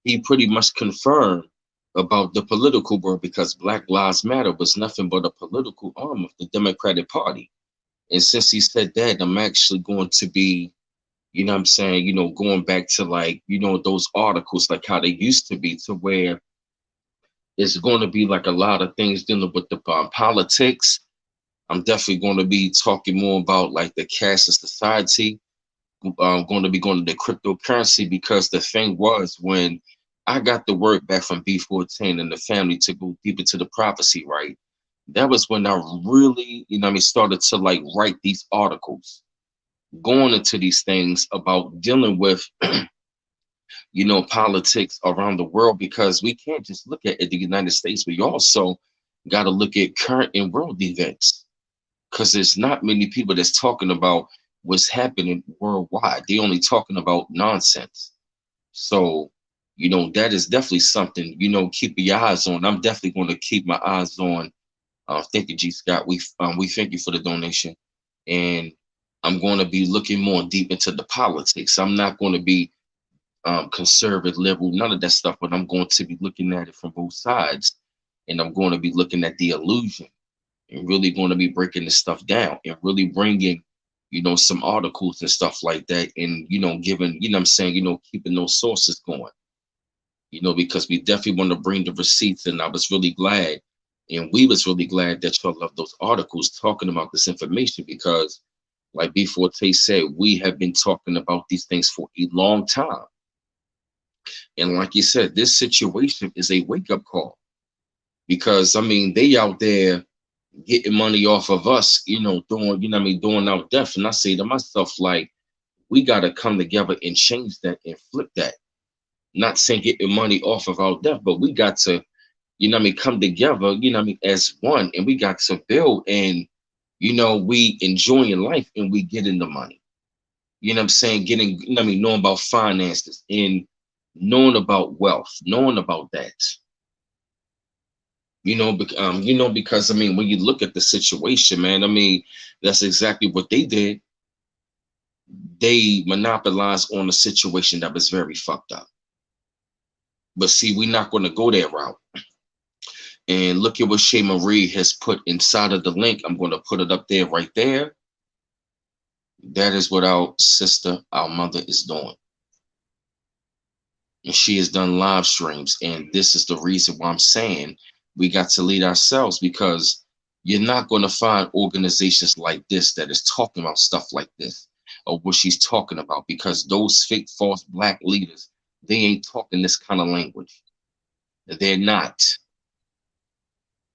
he pretty much confirmed about the political world, because Black Lives Matter was nothing but a political arm of the Democratic Party. And since he said that, I'm actually going to be, you know what I'm saying, you know, going back to, like, you know, those articles, like how they used to be, to where it's going to be like a lot of things dealing with the politics. I'm definitely going to be talking more about like the caste of society. I'm going to be going to the cryptocurrency, because the thing was, when I got the word back from B14 and the family to go deep into the prophecy, right? That was when I really, you know what I mean, started to like write these articles, going into these things about dealing with, you know, politics around the world, because we can't just look at the United States. We also got to look at current and world events, because there's not many people that's talking about what's happening worldwide. They only talking about nonsense. So, you know, that is definitely something, you know, keep your eyes on. I'm definitely going to keep my eyes on. Thank you, G Scott. We thank you for the donation, and I'm going to be looking more deep into the politics. I'm not going to be conservative, liberal, none of that stuff, but I'm going to be looking at it from both sides, and I'm going to be looking at the illusion, and really going to be breaking this stuff down, and really bringing, you know, some articles and stuff like that, and, you know, giving, you know what I'm saying, you know, keeping those sources going, you know, because we definitely want to bring the receipts. And I was really glad, and we was really glad that y'all love those articles talking about this information, because like before Tay said, we have been talking about these things for a long time. And like you said, this situation is a wake-up call, because I mean, they out there getting money off of us, you know, doing, you know what I mean, doing our death. And I say to myself, like, we gotta come together and change that and flip that. Not saying getting money off of our death, but we got to, you know what I mean, come together, you know what I mean, as one, and we got to build, and, you know, we enjoying life, and we getting the money. You know what I'm saying? Getting, you know what I mean, knowing about finances, and knowing about wealth, knowing about that. You know, because I mean, when you look at the situation, man, I mean, that's exactly what they did. They monopolized on a situation that was very fucked up. But see, we're not going to go that route. And look at what Shay Marie has put inside of the link. I'm going to put it up there, right there. That is what our sister, our mother, is doing. And she has done live streams. And this is the reason why I'm saying we got to lead ourselves, because you're not going to find organizations like this that is talking about stuff like this, or what she's talking about, because those fake, false Black leaders, they ain't talking this kind of language. They're not.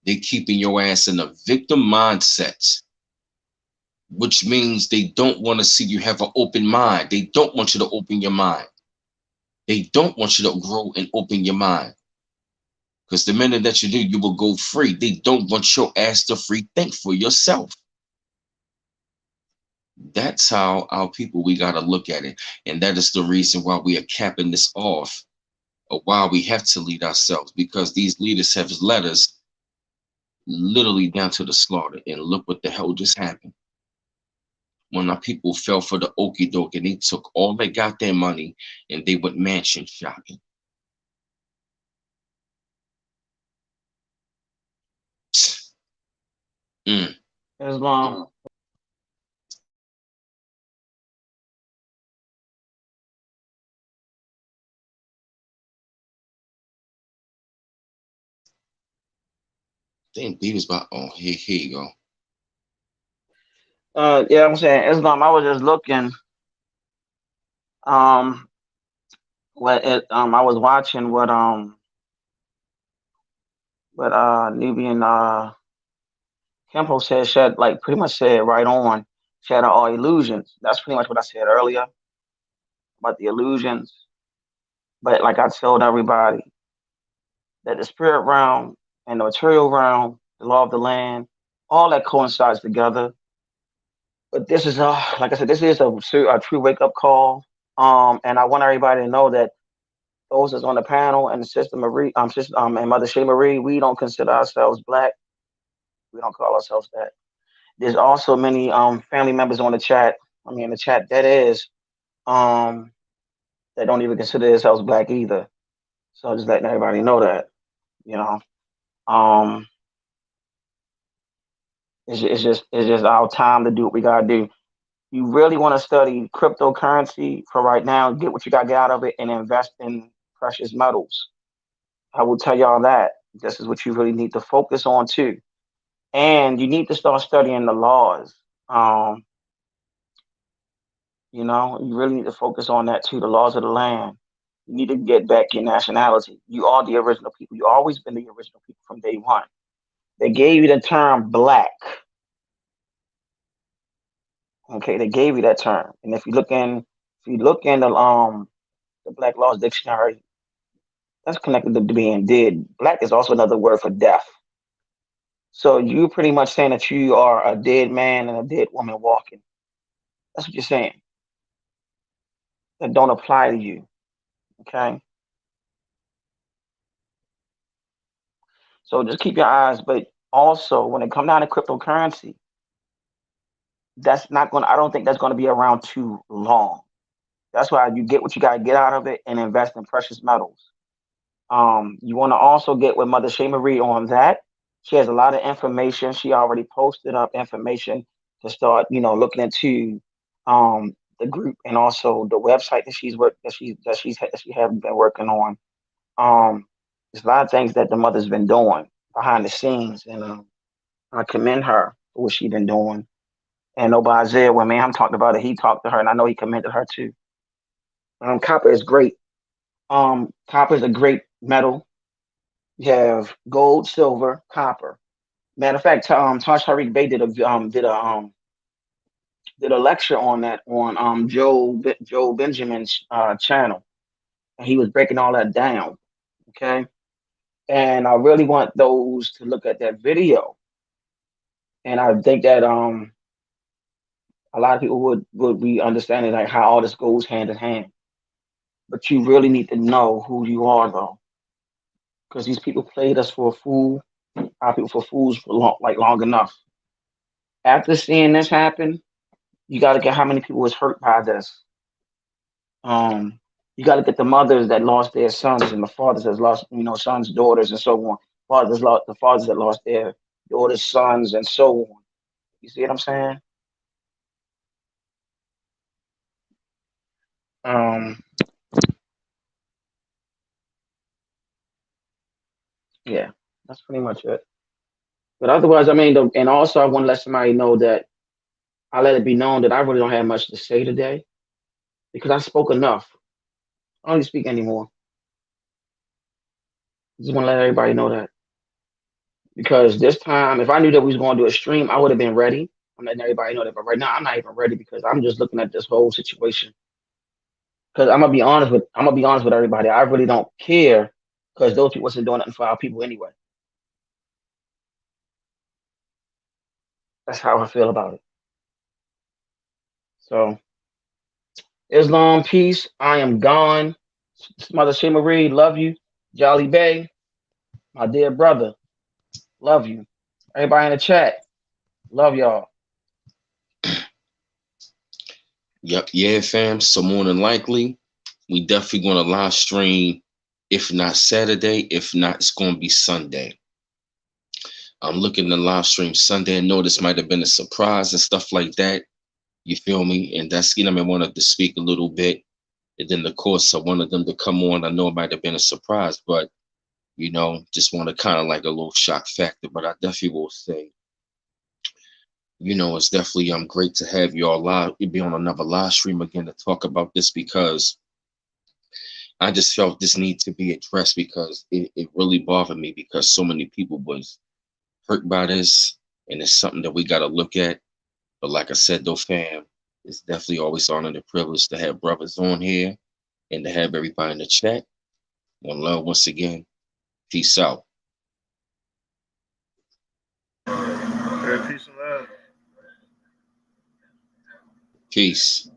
They keeping your ass in a victim mindset, which means they don't want to see you have an open mind. They don't want you to open your mind. They don't want you to grow and open your mind. Because the minute that you do, you will go free. They don't want your ass to free think for yourself. That's how our people, we got to look at it. And that is the reason why we are capping this off, or why we have to lead ourselves, because these leaders have led us literally down to the slaughter. And look what the hell just happened. When our people fell for the okie doke, and they took all they got their money, and they went mansion shopping. Mm. Islam. Damn, Beavis by, oh, here you go. Yeah, I'm saying Islam. I was just looking. Um, I was watching what Nubian Kempo said. Shed like pretty much said right on. Shatter all illusions. That's pretty much what I said earlier about the illusions. But like I told everybody, that the spirit realm and the material realm, the law of the land, all that coincides together. But this is like I said, this is a true wake up call. And I want everybody to know that those that's on the panel, and Sister Marie, and Mother Shea Marie, we don't consider ourselves Black. We don't call ourselves that. There's also many family members on the chat. I mean, in the chat um that don't even consider themselves black either. So just letting everybody know that, you know, um, it's just our time to do what we gotta do. You really want to study cryptocurrency for right now, get what you got to get out of it, and invest in precious metals. I will tell y'all that this is what you really need to focus on too, and you need to start studying the laws. Um, you really need to focus on that too, the laws of the land. You need to get back your nationality. You are the original people. You always been the original people from day one. They gave you the term black. Okay, they gave you that term, and if you look in the Black Laws Dictionary, that's connected to being dead. Black is also another word for death. So you pretty much saying that you are a dead man and a dead woman walking. That's what you're saying. That don't apply to you. Okay. So just keep your eyes. But also when it comes down to cryptocurrency, I don't think that's gonna be around too long. That's why you get what you gotta get out of it and invest in precious metals. You want to also get with Mother Shea Marie on that. She has a lot of information. She already posted up information to start, looking into the group and also the website that she has been working on. There's a lot of things that the mother's been doing behind the scenes, and I commend her for what she's been doing. And Oba Isaiah, when Ma'am talked about it, he talked to her, and I know he commended her too. Copper is great. Copper is a great metal. You have gold, silver, copper. Matter of fact, Taj Tariq Bey did a lecture on that on Joe Benjamin's channel, and he was breaking all that down. Okay, and I really want those to look at that video, and I think that a lot of people would be understanding like how all this goes hand in hand. But you really need to know who you are though, because these people played us for a fool. Our people for fools for long enough. After seeing this happen, you got to get how many people was hurt by this. Um, you got to get the mothers that lost their sons and the fathers that lost, sons, daughters, and so on. The fathers that lost their daughters, sons, and so on. You see what I'm saying? Um, yeah, that's pretty much it. But otherwise, I mean, and also I want to let somebody know that I let it be known that I really don't have much to say today because I spoke enough. I don't need to speak anymore. Just want to let everybody know that. Because this time, if I knew that we was going to do a stream, I would have been ready. I'm letting everybody know that. But right now, I'm not even ready because I'm just looking at this whole situation. Because I'm gonna be honest with everybody. I really don't care because those people wasn't doing nothing for our people anyway. That's how I feel about it. So Islam, peace. I am gone. Mother Shema Reed, love you. Jolly Bay, my dear brother, love you. Everybody in the chat, love y'all. Yep, yeah, fam. So more than likely, we definitely gonna live stream. If not Saturday, if not, it's gonna be Sunday. I'm looking to live stream Sunday. I know this might have been a surprise and stuff like that. You feel me? And that's I wanted to speak a little bit. And then of course I wanted them to come on. I know it might have been a surprise, but just want to kind of like a little shock factor. But I definitely will say, it's definitely great to have you all live. You'd be on another live stream again to talk about this because I just felt this need to be addressed because it really bothered me because so many people was hurt by this, and it's something that we got to look at. But like I said, though, fam, it's definitely always honor and a privilege to have brothers on here and to have everybody in the chat. One love once again. Peace out. Okay, peace and love. Peace.